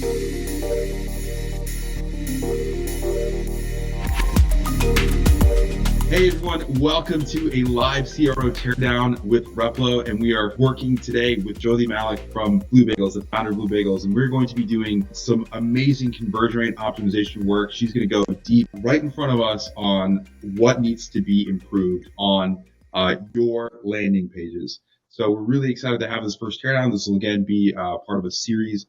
Hey everyone, welcome to a live CRO Teardown with Replo, and we are working today with Jyoti Malik from Blue Bagels, the founder of Blue Bagels, and we're going to be doing some amazing conversion rate optimization work. She's going to go deep right in front of us on what needs to be improved on your landing pages. So we're really excited to have this first Teardown. This will again be part of a series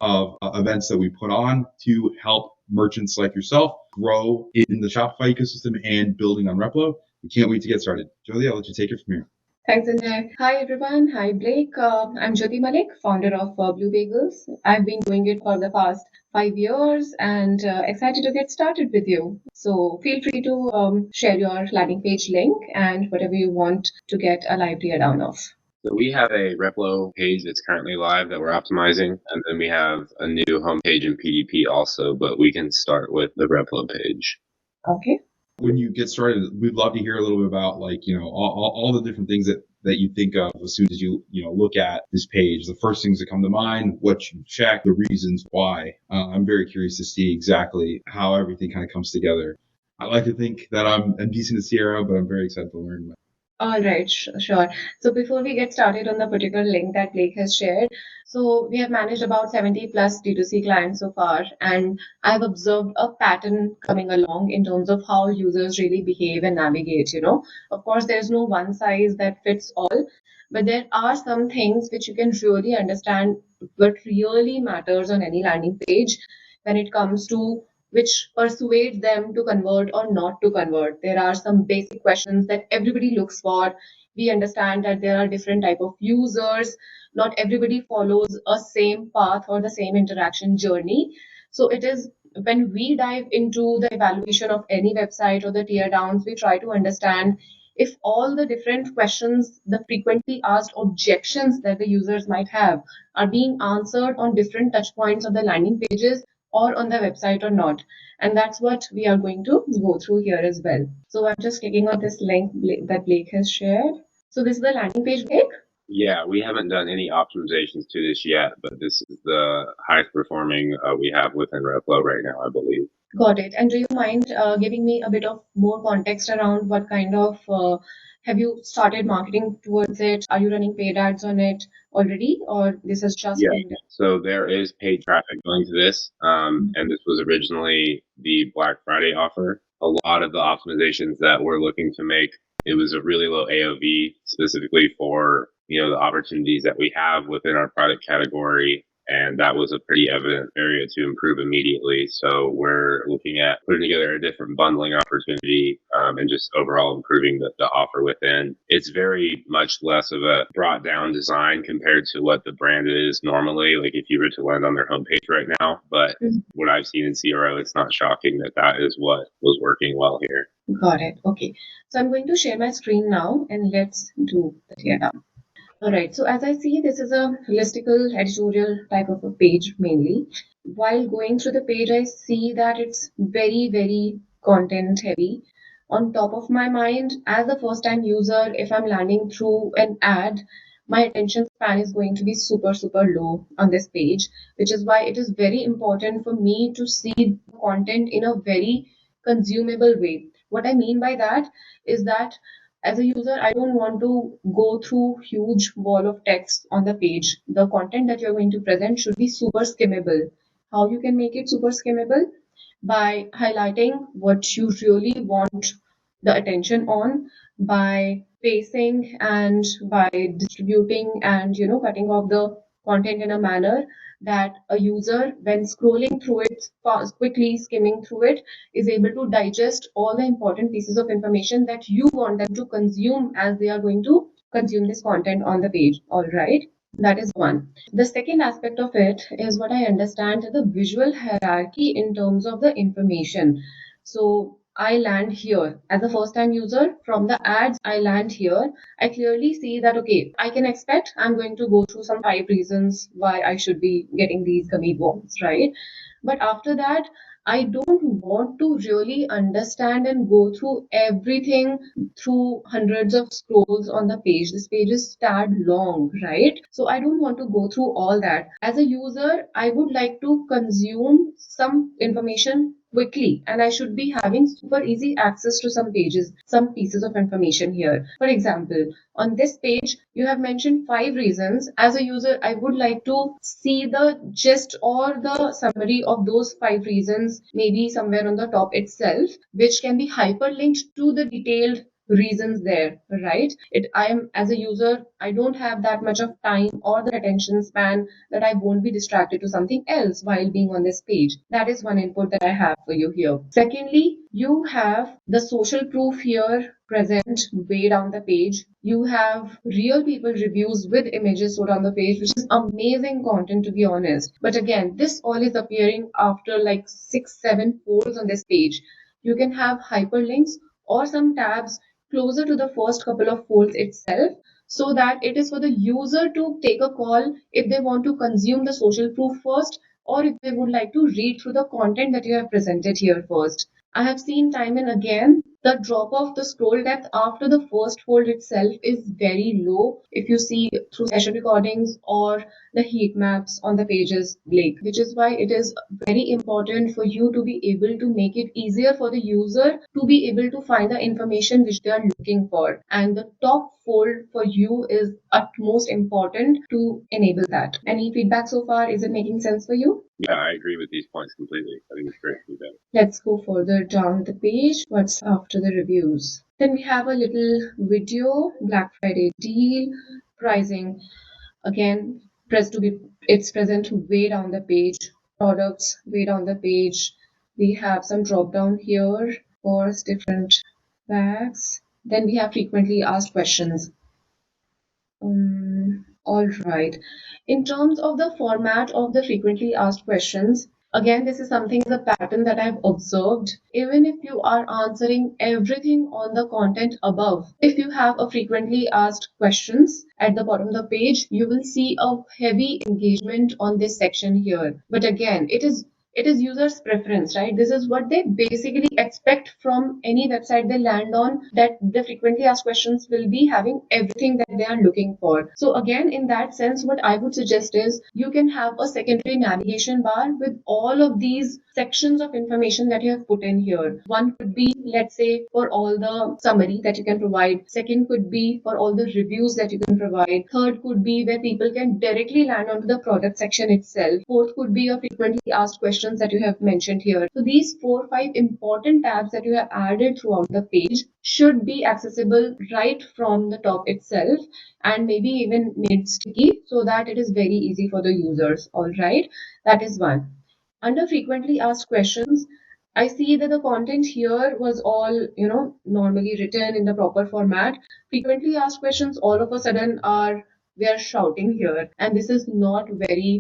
of events that we put on to help merchants like yourself grow in the Shopify ecosystem and building on Replo. We can't wait to get started. Jyoti, I'll let you take it from here. Thanks, Sanjay. Hi, everyone. Hi, Blake. I'm Jyoti Malik, founder of Blue Bagels. I've been doing it for the past 5 years and excited to get started with you. So feel free to share your landing page link and whatever you want to get a live teardown of. So we have a Replo page that's currently live that we're optimizing, and then we have a new homepage in PDP also, but we can start with the Replo page. Okay. When you get started, we'd love to hear a little bit about all the different things that you think of as soon as you look at this page. The first things that come to mind, what you check, the reasons why. I'm very curious to see exactly how everything kind of comes together. I like to think that I'm decent at CRO, but I'm very excited to learn. All right, sure. So before we get started on the particular link that Blake has shared, so we have managed about 70 plus D2C clients so far, and I've observed a pattern coming along in terms of how users really behave and navigate, Of course, there's no one size that fits all, but there are some things which you can really understand what really matters on any landing page when it comes to which persuades them to convert or not to convert. There are some basic questions that everybody looks for. We understand that there are different type of users. Not everybody follows a same path or the same interaction journey. So it is when we dive into the evaluation of any website or the tear downs, we try to understand if all the different questions, the frequently asked objections that the users might have are being answered on different touch points of the landing pages or on the website or not. And that's what we are going to go through here as well. So I'm just clicking on this link that Blake has shared. So this is the landing page, Blake? Yeah, we haven't done any optimizations to this yet, but this is the highest performing we have within Replo right now, I believe. Got it. And do you mind giving me a bit of more context around what kind of have you started marketing towards it? Are you running paid ads on it already, or this is just? Yeah. So there is paid traffic going to this, and this was originally the Black Friday offer. A lot of the optimizations that we're looking to make, it was a really low AOV specifically for the opportunities that we have within our product category. And that was a pretty evident area to improve immediately. So we're looking at putting together a different bundling opportunity and just overall improving the offer within. It's very much less of a brought down design compared to what the brand is normally, like if you were to land on their homepage right now. But what I've seen in CRO, it's not shocking that is what was working well here. Got it. Okay. So I'm going to share my screen now and let's do the teardown. All right, so as I see, this is a listicle editorial type of a page mainly. While going through the page, I see that it's very, very content heavy. On top of my mind, as a first time user, if I'm landing through an ad, my attention span is going to be super, super low on this page, which is why it is very important for me to see the content in a very consumable way. What I mean by that is that as a user, I don't want to go through huge wall of text on the page. The content that you're going to present should be super skimmable. How you can make it super skimmable? By highlighting what you really want the attention on, by pacing and by distributing and cutting off the content in a manner that a user, when scrolling through it fast, quickly skimming through it, is able to digest all the important pieces of information that you want them to consume as they are going to consume this content on the page. All right. That is one. The second aspect of it is what I understand the visual hierarchy in terms of the information. So I land here as a first time user. From the ads, I land here. I clearly see that, okay, I can expect I'm going to go through some 5 reasons why I should be getting these gummy worms, right? But after that, I don't want to really understand and go through everything through hundreds of scrolls on the page. This page is tad long, right? So I don't want to go through all that. As a user, I would like to consume some information quickly, and I should be having super easy access to some pages, some pieces of information here. For example, on this page, you have mentioned 5 reasons. As a user, I would like to see the gist or the summary of those 5 reasons, maybe somewhere on the top itself, which can be hyperlinked to the detailed reasons there, right? I am, as a user, I don't have that much of time or the attention span that I won't be distracted to something else while being on this page. That is one input that I have for you here. Secondly, you have the social proof here present way down the page. You have real people reviews with images stored on the page, which is amazing content, to be honest. But again, this all is appearing after like 6-7 folds on this page. You can have hyperlinks or some tabs closer to the first couple of folds itself, so that it is for the user to take a call if they want to consume the social proof first, or if they would like to read through the content that you have presented here first. I have seen time and again the drop of the scroll depth after the first fold itself is very low. If you see through session recordings or the heat maps on the pages, Blake, which is why it is very important for you to be able to make it easier for the user to be able to find the information which they are looking for. And the top fold for you is utmost important to enable that. Any feedback so far? Is it making sense for you? Yeah, I agree with these points completely. I think it's great feedback. Let's go further down the page. What's after the reviews? Then we have a little video, Black Friday deal, pricing. Again, it's present way down the page. Products way down the page. We have some drop down here for different bags. Then we have frequently asked questions. All right. In terms of the format of the frequently asked questions, again, this is something, the pattern that I've observed. Even if you are answering everything on the content above, if you have a frequently asked questions at the bottom of the page, you will see a heavy engagement on this section here. But again, it is users' preference, right? This is what they basically expect from any website they land on, that the frequently asked questions will be having everything that they are looking for. So again, in that sense, what I would suggest is you can have a secondary navigation bar with all of these sections of information that you have put in here. One could be, let's say, for all the summary that you can provide. Second could be for all the reviews that you can provide. Third could be where people can directly land onto the product section itself. Fourth could be a frequently asked questions that you have mentioned here. So these 4-5 important tabs that you have added throughout the page should be accessible right from the top itself, and maybe even made sticky so that it is very easy for the users. All right, that is one. Under frequently asked questions, I see that the content here was all, normally written in the proper format. Frequently asked questions all of a sudden we are shouting here, and this is not very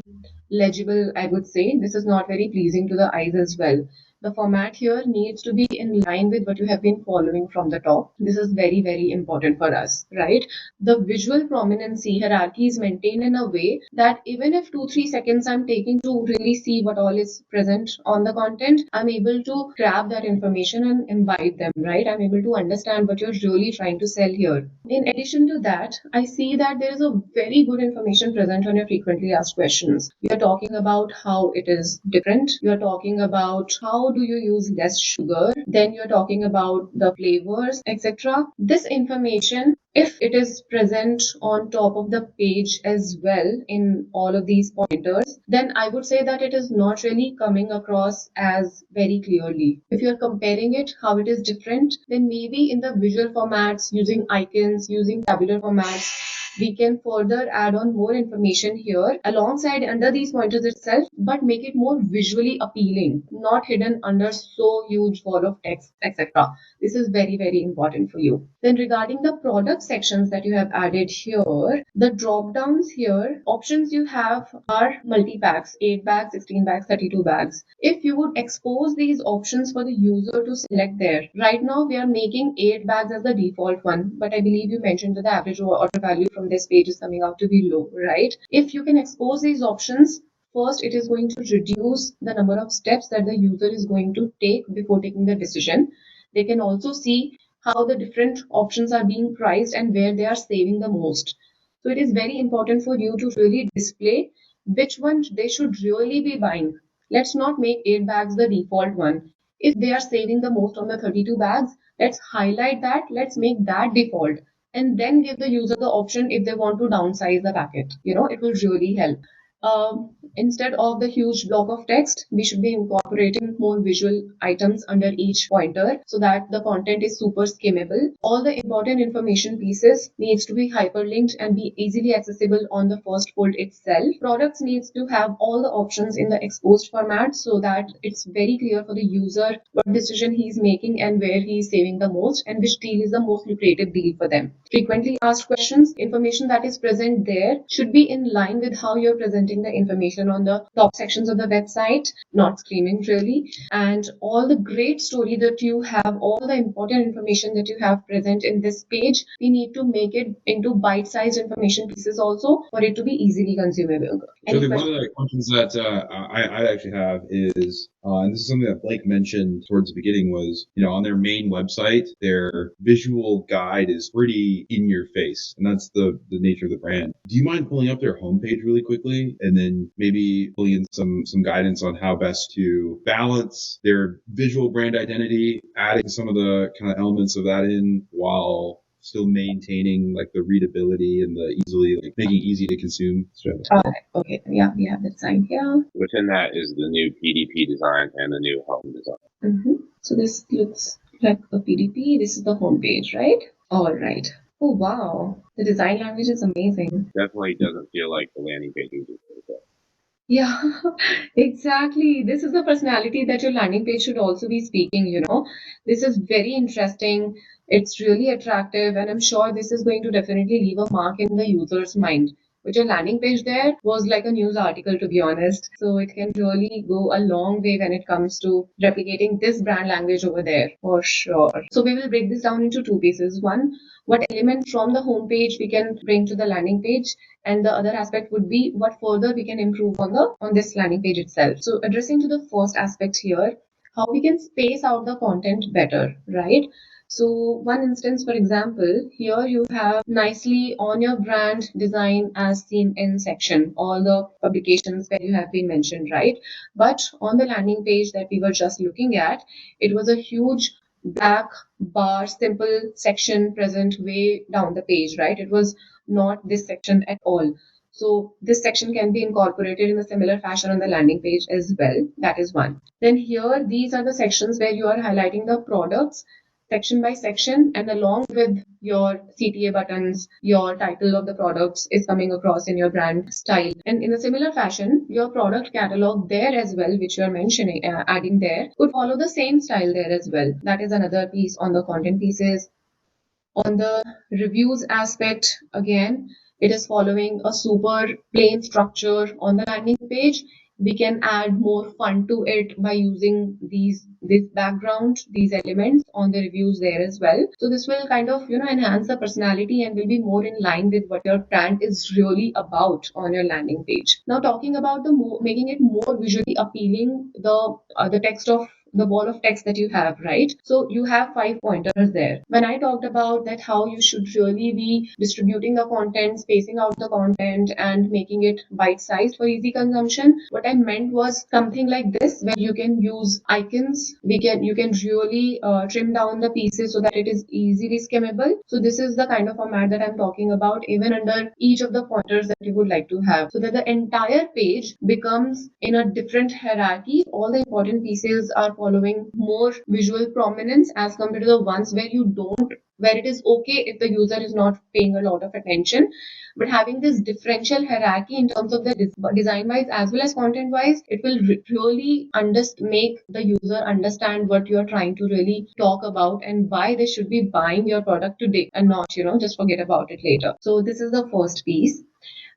legible, I would say. This is not very pleasing to the eyes as well. The format here needs to be in line with what you have been following from the top. This is very, very important for us, right? The visual prominency hierarchy is maintained in a way that even if 2-3 seconds I'm taking to really see what all is present on the content, I'm able to grab that information and imbibe them, right? I'm able to understand what you're really trying to sell here. In addition to that, I see that there is a very good information present on your frequently asked questions. We are talking about how it is different. You are talking about how do you use less sugar. Then you're talking about the flavors, etc. This information, if it is present on top of the page as well in all of these pointers, then I would say that it is not really coming across as very clearly. If you're comparing it, how it is different, then maybe in the visual formats, using icons, using tabular formats, we can further add on more information here alongside under these pointers itself, but make it more visually appealing, not hidden under so huge wall of text, etc. This is very, very important for you. Then regarding the product sections that you have added here, the drop downs here, options you have are multi-packs, 8 bags, 16 bags, 32 bags. If you would expose these options for the user to select there, right now we are making 8 bags as the default one, but I believe you mentioned that the average order value from this page is coming out to be low, right? If you can expose these options First, it is going to reduce the number of steps that the user is going to take before taking the decision. They can also see how the different options are being priced and where they are saving the most. So it is very important for you to really display which one they should really be buying. Let's not make 8 bags the default one. If they are saving the most on the 32 bags, let's highlight that, let's make that default, and then give the user the option if they want to downsize the packet. It will really help. Instead of the huge block of text, we should be incorporating more visual items under each pointer so that the content is super skimmable. All the important information pieces needs to be hyperlinked and be easily accessible on the first fold itself. Products needs to have all the options in the exposed format so that it's very clear for the user what decision he's making and where he's saving the most and which deal is the most lucrative deal for them. Frequently asked questions, information that is present there should be in line with how you're presenting the information on the top sections of the website, not screaming really. And all the great story that you have, all the important information that you have present in this page, we need to make it into bite-sized information pieces also for it to be easily consumable. So one of the questions that I actually have is, and this is something that Blake mentioned towards the beginning, was, on their main website, their visual guide is pretty in your face, and that's the nature of the brand. Do you mind pulling up their homepage really quickly and then maybe pulling in some guidance on how best to balance their visual brand identity, adding some of the kind of elements of that in while still maintaining like the readability and the making it easy to consume? Okay, yeah, we have that sign here. Within that is the new PDP design and the new home design. So this looks like a PDP. This is the home page, right? All right. Oh wow, the design language is amazing. Definitely doesn't feel like the landing page is. Yeah, exactly. This is the personality that your landing page should also be speaking. This is very interesting. It's really attractive, and I'm sure this is going to definitely leave a mark in the user's mind. But your landing page there was like a news article, to be honest. So it can really go a long way when it comes to replicating this brand language over there, for sure. So we will break this down into two pieces. One, what element from the home page we can bring to the landing page, and the other aspect would be what further we can improve on this landing page itself. So addressing to the first aspect here, how we can space out the content better, right? So one instance, for example, here you have nicely on your brand design as seen in section, all the publications where you have been mentioned, right? But on the landing page that we were just looking at, it was a huge black bar simple section present way down the page, right? It was not this section at all. So this section can be incorporated in a similar fashion on the landing page as well. That is one. Then here, these are the sections where you are highlighting the products section by section, and along with your CTA buttons, your title of the products is coming across in your brand style. And in a similar fashion, your product catalog there as well, which you are mentioning, adding there, could follow the same style there as well. That is another piece on the content pieces. On the reviews aspect, again, it is following a super plain structure on the landing page. We can add more fun to it by using this background, these elements on the reviews there as well. So this will kind of enhance the personality and will be more in line with what your brand is really about on your landing page. Now talking about making it more visually appealing, the text of the wall of text that you have, right? So you have 5 pointers there. When I talked about that, how you should really be distributing the content, spacing out the content, and making it bite-sized for easy consumption, what I meant was something like this, where you can use icons. You can really trim down the pieces so that it is easily skimmable. So this is the kind of format that I'm talking about, even under each of the pointers that you would like to have, so that the entire page becomes in a different hierarchy. All the important pieces are following more visual prominence as compared to the ones where it is okay if the user is not paying a lot of attention. But having this differential hierarchy in terms of the design wise as well as content wise, it will really make the user understand what you are trying to really talk about and why they should be buying your product today and not just forget about it later. So this is the first piece.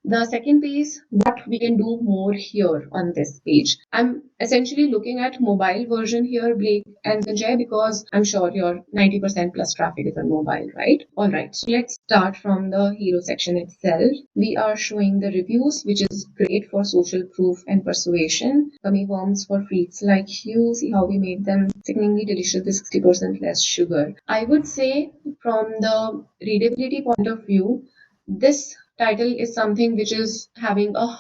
The second piece, what we can do more here on this page. I'm essentially looking at mobile version here, Blake and Sanjay, because I'm sure your 90% plus traffic is on mobile, right? All right, so let's start from the hero section itself. We are showing the reviews, which is great for social proof and persuasion. Gummy worms for freaks like you. See how we made them sickeningly delicious with 60% less sugar. I would say from the readability point of view, this title is something which is having a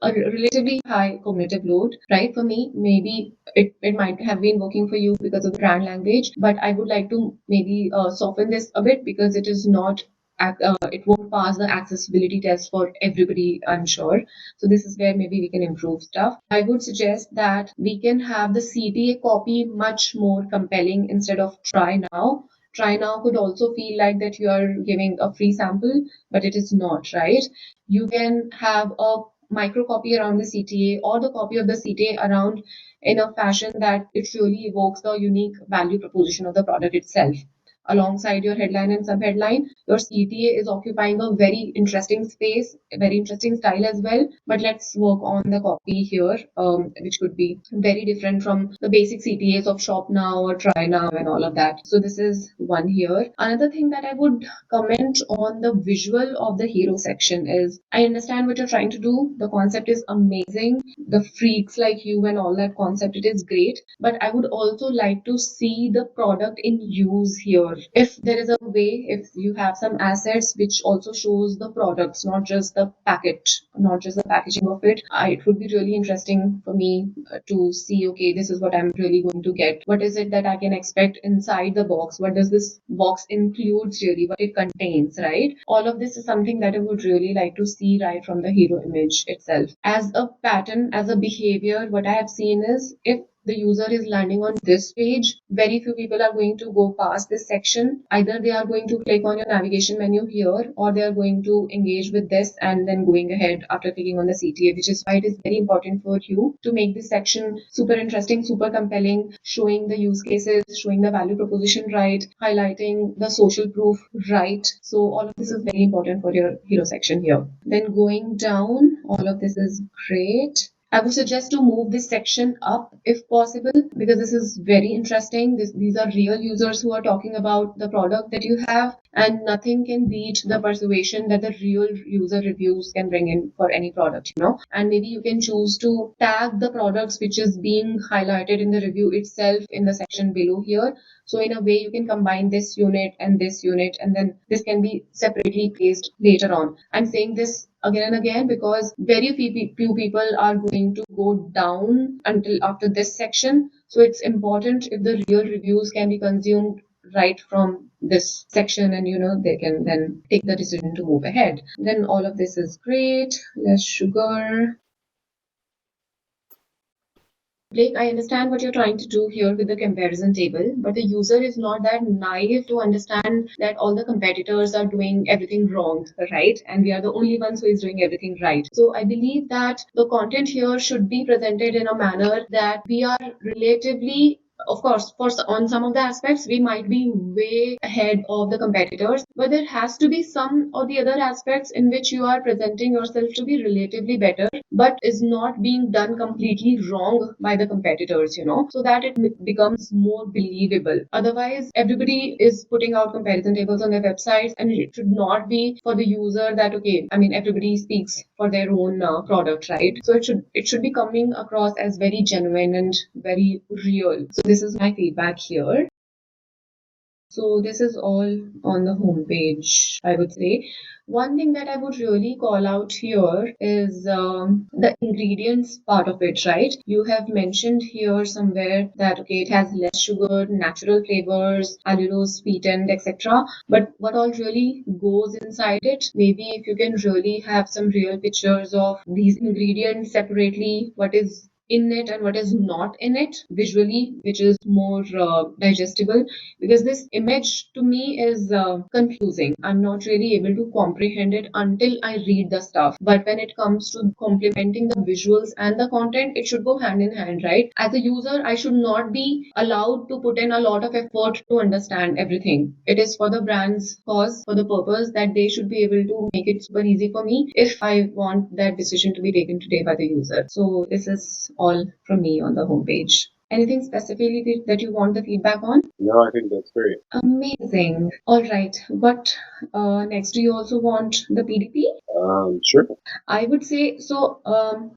relatively high cognitive load, right? For me, maybe it might have been working for you because of the brand language, but I would like to maybe soften this a bit because it is not it won't pass the accessibility test for everybody, I'm sure. So this is where maybe we can improve stuff. I would suggest that we can have the CTA copy much more compelling instead of try now. Try now could also feel like that you are giving a free sample, but it is not, right? You can have a micro copy around the CTA or the copy of the CTA around in a fashion that it really evokes the unique value proposition of the product itself. Alongside your headline and subheadline, your CTA is occupying a very interesting space, a very interesting style as well. But let's work on the copy here, which could be very different from the basic CTAs of shop now or try now and all of that. So this is one here. Another thing that I would comment on the visual of the hero section is I understand what you're trying to do. The concept is amazing. The freaks like you and all that concept, it is great. But I would also like to see the product in use here. If there is a way, if you have some assets which also shows the products, not just the packet, not just the packaging of it, it would be really interesting for me to see, okay, this is what I'm really going to get. What is it that I can expect inside the box? What does this box include really? What it contains, right? All of this is something that I would really like to see right from the hero image itself. As a pattern, as a behavior, what I have seen is if the user is landing on this page, very few people are going to go past this section. Either they are going to click on your navigation menu here, or they are going to engage with this and then going ahead after clicking on the CTA, which is why it is very important for you to make this section super interesting, super compelling, showing the use cases, showing the value proposition right, highlighting the social proof right. So all of this is very important for your hero section here. Then going down, all of this is great. I would suggest to move this section up if possible because this is very interesting. These are real users who are talking about the product that you have, and nothing can beat the persuasion that the real user reviews can bring in for any product, you know. And maybe you can choose to tag the products which is being highlighted in the review itself in the section below here. So in a way, you can combine this unit, and then this can be separately placed later on. I'm saying this again and again because very few people are going to go down until after this section. So it's important if the real reviews can be consumed right from this section, and you know they can then take the decision to move ahead. Then all of this is great. Less sugar. Blake, I understand what you're trying to do here with the comparison table, but the user is not that naive to understand that all the competitors are doing everything wrong, right? And we are the only ones who is doing everything right. So I believe that the content here should be presented in a manner that we are relatively, of course, on some of the aspects, we might be way ahead of the competitors, but there has to be some or the other aspects in which you are presenting yourself to be relatively better, but is not being done completely wrong by the competitors, you know, so that it becomes more believable. Otherwise, everybody is putting out comparison tables on their websites, and it should not be for the user that, okay, I mean, everybody speaks for their own product, right? So it should be coming across as very genuine and very real. So this is my feedback here. So this is all on the homepage, I would say. One thing that I would really call out here is the ingredients part of it, right? You have mentioned here somewhere that, okay, it has less sugar, natural flavors, allulose, sweetened, etc. But what all really goes inside it? Maybe if you can really have some real pictures of these ingredients separately, what is in it and what is not in it visually, which is more digestible, because this image to me is confusing. I'm not really able to comprehend it until I read the stuff. But when it comes to complementing the visuals and the content, it should go hand in hand, right? As a user, I should not be allowed to put in a lot of effort to understand everything. It is for the brand's cause, for the purpose that they should be able to make it super easy for me if I want that decision to be taken today by the user. So this is all from me on the homepage. Anything specifically that you want the feedback on? No, I think that's great. Amazing. All right. What next? Do you also want the PDP? Sure. I would say so.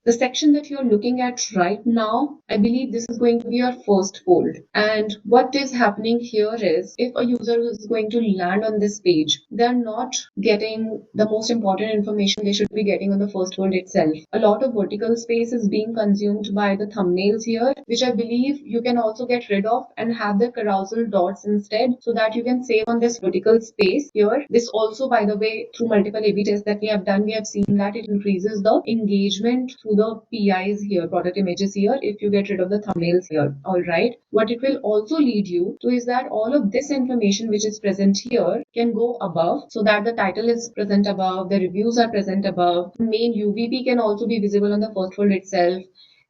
The section that you're looking at right now, I believe this is going to be your first fold. And what is happening here is if a user is going to land on this page, they're not getting the most important information they should be getting on the first fold itself. A lot of vertical space is being consumed by the thumbnails here, which I believe you can also get rid of and have the carousel dots instead, so that you can save on this vertical space here. This also, by the way, through multiple A/B tests that we have done, we have seen that it increases the engagement through the PIs here, product images here, if you get rid of the thumbnails here. All right. What it will also lead you to is that all of this information which is present here can go above, so that the title is present above, the reviews are present above, main UVP can also be visible on the first fold itself.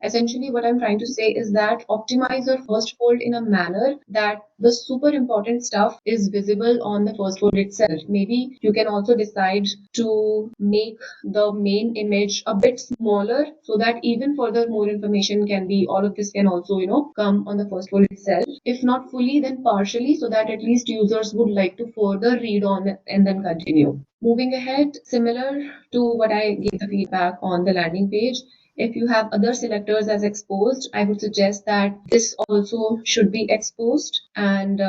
Essentially, what I'm trying to say is that optimize your first fold in a manner that the super important stuff is visible on the first fold itself. Maybe you can also decide to make the main image a bit smaller, so that even further more information can be, all of this can also, come on the first fold itself. If not fully, then partially, so that at least users would like to further read on it and then continue. Moving ahead, similar to what I gave the feedback on the landing page, if you have other selectors as exposed, I would suggest that this also should be exposed, and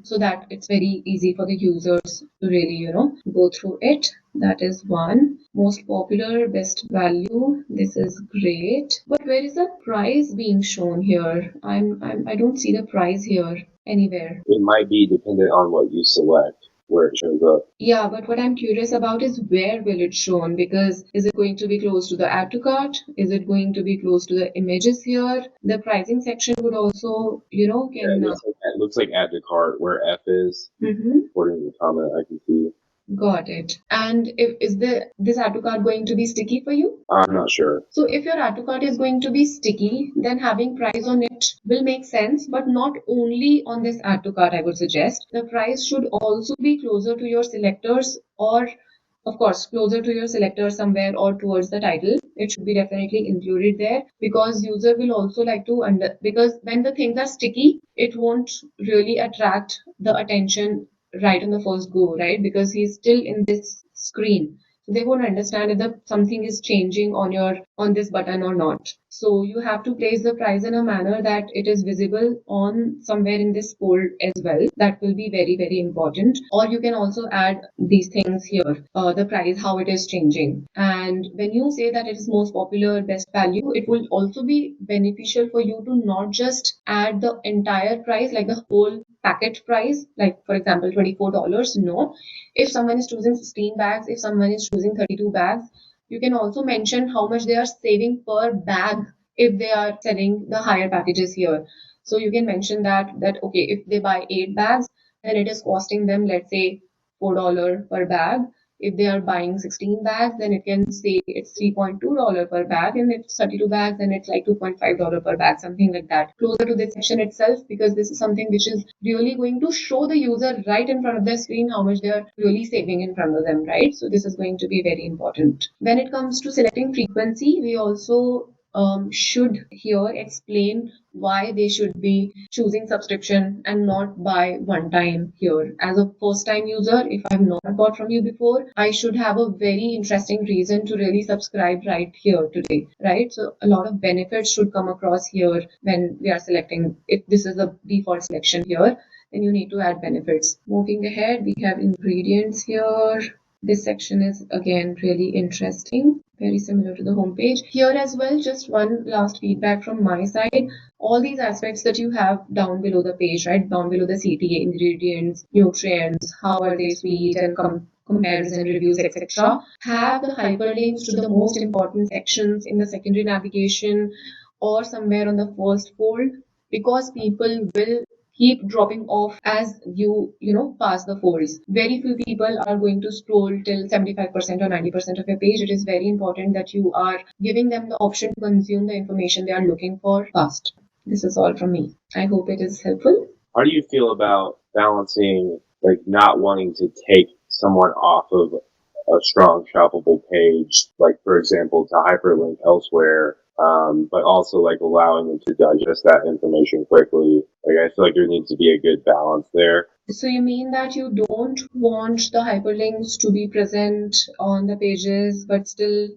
so that it's very easy for the users to really, go through it. That is one. Most popular, best value. This is great. But where is the price being shown here? I don't see the price here anywhere. It might be dependent on what you select, where it shows up. Yeah, but what I'm curious about is where will it shown? Because is it going to be close to the add to cart? Is it going to be close to the images here? The pricing section would also, can. It looks like add to cart where F is, according to the comment I can see. Got it. And is this add to cart going to be sticky for you? I'm not sure. So if your add to cart is going to be sticky, then having price on it will make sense, but not only on this add to cart, I would suggest. The price should also be closer to your selectors, or of course closer to your selector somewhere, or towards the title. It should be definitely included there, because user will also like to because when the things are sticky, it won't really attract the attention right on the first go, right? Because he's still in this screen. So they won't understand if something is changing on this button or not. So you have to place the price in a manner that it is visible on somewhere in this fold as well. That will be very, very important. Or you can also add these things here, the price, how it is changing. And when you say that it is most popular, best value, it will also be beneficial for you to not just add the entire price, like the whole packet price, like for example $24. No, if someone is choosing 16 bags, if someone is choosing 32 bags, you can also mention how much they are saving per bag if they are selling the higher packages here. So you can mention that okay, if they buy 8 bags, then it is costing them, let's say, $4 per bag. If they are buying 16 bags, then it can say it's $3.2 per bag, and if it's 32 bags, then it's like $2.5 per bag, something like that. Closer to this section itself, because this is something which is really going to show the user right in front of their screen how much they are really saving in front of them, right? So this is going to be very important. When it comes to selecting frequency, we also should here explain why they should be choosing subscription and not buy one time here. As a first time user, if I've not bought from you before, I should have a very interesting reason to really subscribe right here today, right? So a lot of benefits should come across here when we are selecting. If this is the default selection here, then you need to add benefits. Moving ahead, we have ingredients here. This section is again really interesting, very similar to the homepage. Here as well, just one last feedback from my side. All these aspects that you have down below the page, right? Down below the CTA, ingredients, nutrients, how are they sweet, and comparison reviews, etc., have the hyperlinks to the most important sections in the secondary navigation or somewhere on the first fold, because people will keep dropping off as you pass the folds. Very few people are going to scroll till 75% or 90% of your page. It is very important that you are giving them the option to consume the information they are looking for fast. This is all from me. I hope it is helpful. How do you feel about balancing, like not wanting to take someone off of a strong shoppable page, like for example, to hyperlink elsewhere, but also like allowing them to digest that information quickly? Like I feel like there needs to be a good balance there. So you mean that you don't want the hyperlinks to be present on the pages, but still,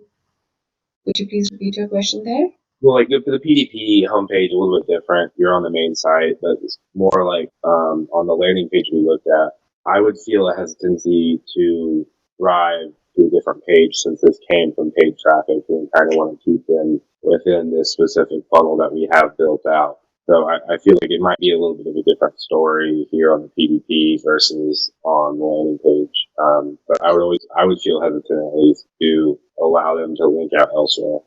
could you please repeat your question there? Well, like the PDP homepage a little bit different. You're on the main site, but it's more like on the landing page we looked at. I would feel a hesitancy to drive to a different page since this came from paid traffic, and kind of want to keep them within this specific funnel that we have built out. So I feel like it might be a little bit of a different story here on the PDP versus on the landing page. But I would feel hesitant at least to allow them to link out elsewhere.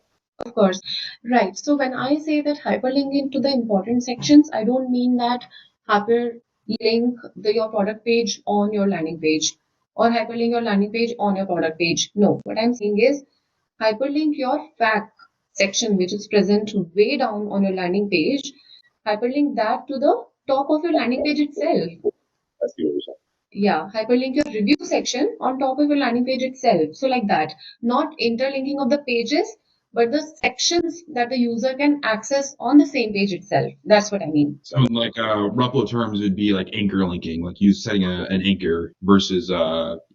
Of course. Right. So when I say that hyperlinking to the important sections, I don't mean that hyperlink your product page on your landing page or hyperlink your landing page on your product page. No, what I'm saying is hyperlink your fact section, which is present way down on your landing page, hyperlink that to the top of your landing page itself. That's the reason. Yeah, hyperlink your review section on top of your landing page itself. So like that, not interlinking of the pages, but the sections that the user can access on the same page itself. That's what I mean. So in like Replo terms, it'd be like anchor linking, like you setting an anchor versus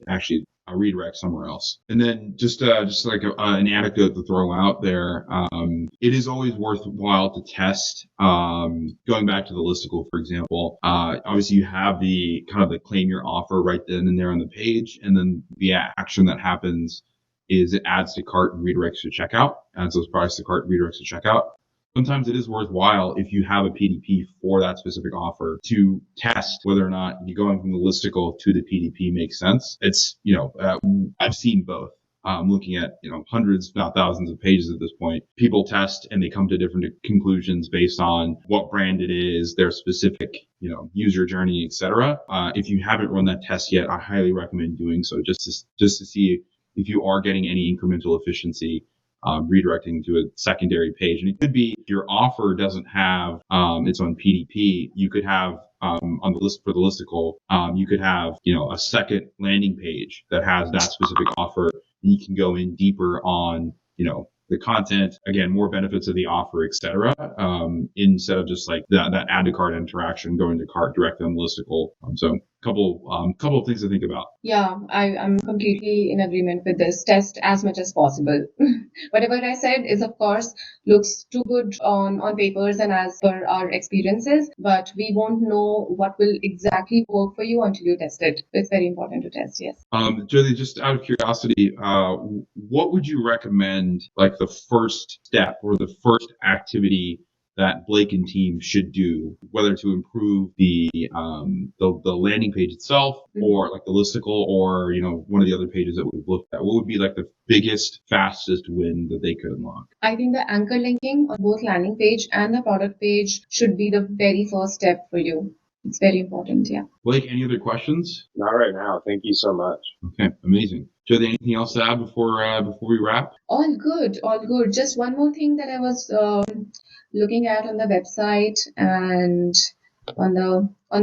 actually a redirect somewhere else. And then just like an anecdote to throw out there, it is always worthwhile to test. Going back to the listicle, for example, obviously you have the kind of the claim your offer right then and there on the page, and then the action that happens is it adds to cart and redirects to checkout, adds those products to cart and redirects to checkout. Sometimes it is worthwhile, if you have a PDP for that specific offer, to test whether or not you going from the listicle to the PDP makes sense. It's, I've seen both. Looking at, hundreds, if not thousands of pages at this point. People test and they come to different conclusions based on what brand it is, their specific, user journey, etc. If you haven't run that test yet, I highly recommend doing so just to see if you are getting any incremental efficiency redirecting to a secondary page. And it could be your offer doesn't have its own PDP. You could have on the list for the listicle, you could have a second landing page that has that specific offer. And you can go in deeper on the content, again, more benefits of the offer, etc. Instead of just like that add to cart interaction going to cart directly on the listicle. So couple of things to think about. Yeah, I'm completely in agreement with this. Test as much as possible. Whatever I said is, of course, looks too good on papers and as per our experiences, but we won't know what will exactly work for you until you test it. It's very important to test, yes. Jyoti, just out of curiosity, what would you recommend, like the first step or the first activity that Blake and team should do, whether to improve the landing page itself or like the listicle or one of the other pages that we've looked at? What would be like the biggest, fastest win that they could unlock? I think the anchor linking on both landing page and the product page should be the very first step for you. It's very important, yeah. Blake, any other questions? Not right now. Thank you so much. Okay, amazing. Jyoti, anything else to add before we wrap? All good, all good. Just one more thing that I was looking at on the website and on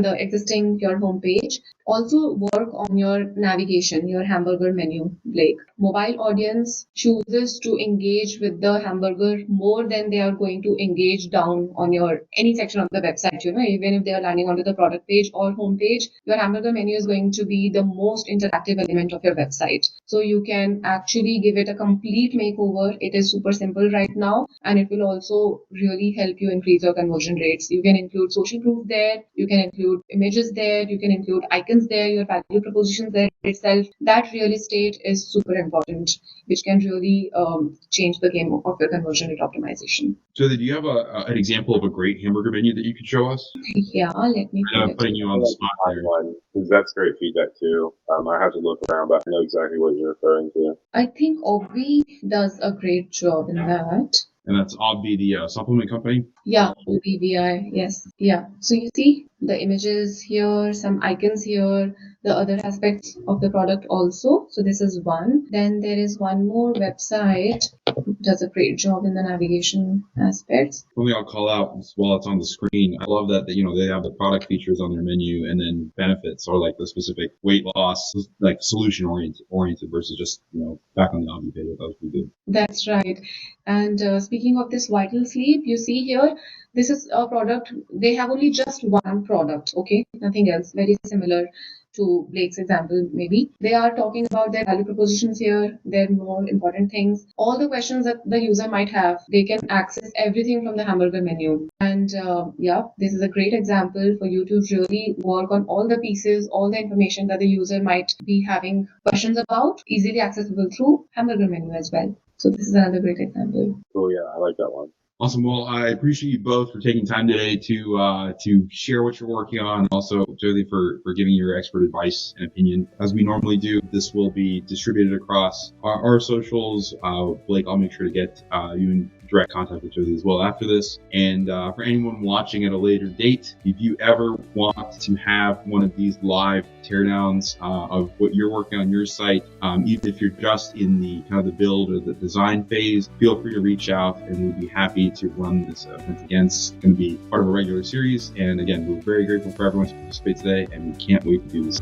the existing your homepage. Also work on your navigation, your hamburger menu, Blake. Mobile audience chooses to engage with the hamburger more than they are going to engage down on your any section of the website. Even if they are landing onto the product page or homepage, your hamburger menu is going to be the most interactive element of your website. So you can actually give it a complete makeover. It is super simple right now, and it will also really help you increase your conversion rates. You can include social proof there, you can include images there, you can include icons there, your value propositions there itself. That real estate is super important, which can really change the game of your conversion rate optimization. So, do you have an example of a great hamburger menu that you could show us? Yeah, let me putting you on the spot there. Because that's great feedback too. I have to look around, but I know exactly what you're referring to. I think Obi does a great job in that. And that's Obvi, the supplement company. Yeah, OBVI, yes. Yeah. So you see the images here, some icons here, the other aspects of the product also. So this is one. Then there is one more website which does a great job in the navigation aspects. One thing I'll call out while it's on the screen, I love that, they have the product features on their menu and then benefits or like the specific weight loss, like solution oriented versus just, back on the Obvi page. That was pretty good. That's right. And speaking of this vital sleep, you see here, this is a product. They have only just one product, okay? Nothing else. Very similar to Blake's example, maybe. They are talking about their value propositions here, their more important things. All the questions that the user might have, they can access everything from the hamburger menu. And yeah, this is a great example for you to really work on all the pieces, all the information that the user might be having questions about, easily accessible through hamburger menu as well. So this is another great example. Oh yeah, I like that one. Awesome. Well, I appreciate you both for taking time today to share what you're working on, and also Jyoti for giving your expert advice and opinion. As we normally do, this will be distributed across our socials. Blake, I'll make sure to get you in direct contact with Jyoti as well after this. And for anyone watching at a later date, if you ever want to have one of these live teardowns of what you're working on your site, even if you're just in the kind of the build or the design phase, feel free to reach out and we'll be happy to run this event again. It's going to be part of a regular series. And again, we're very grateful for everyone to participate today, and we can't wait to do this.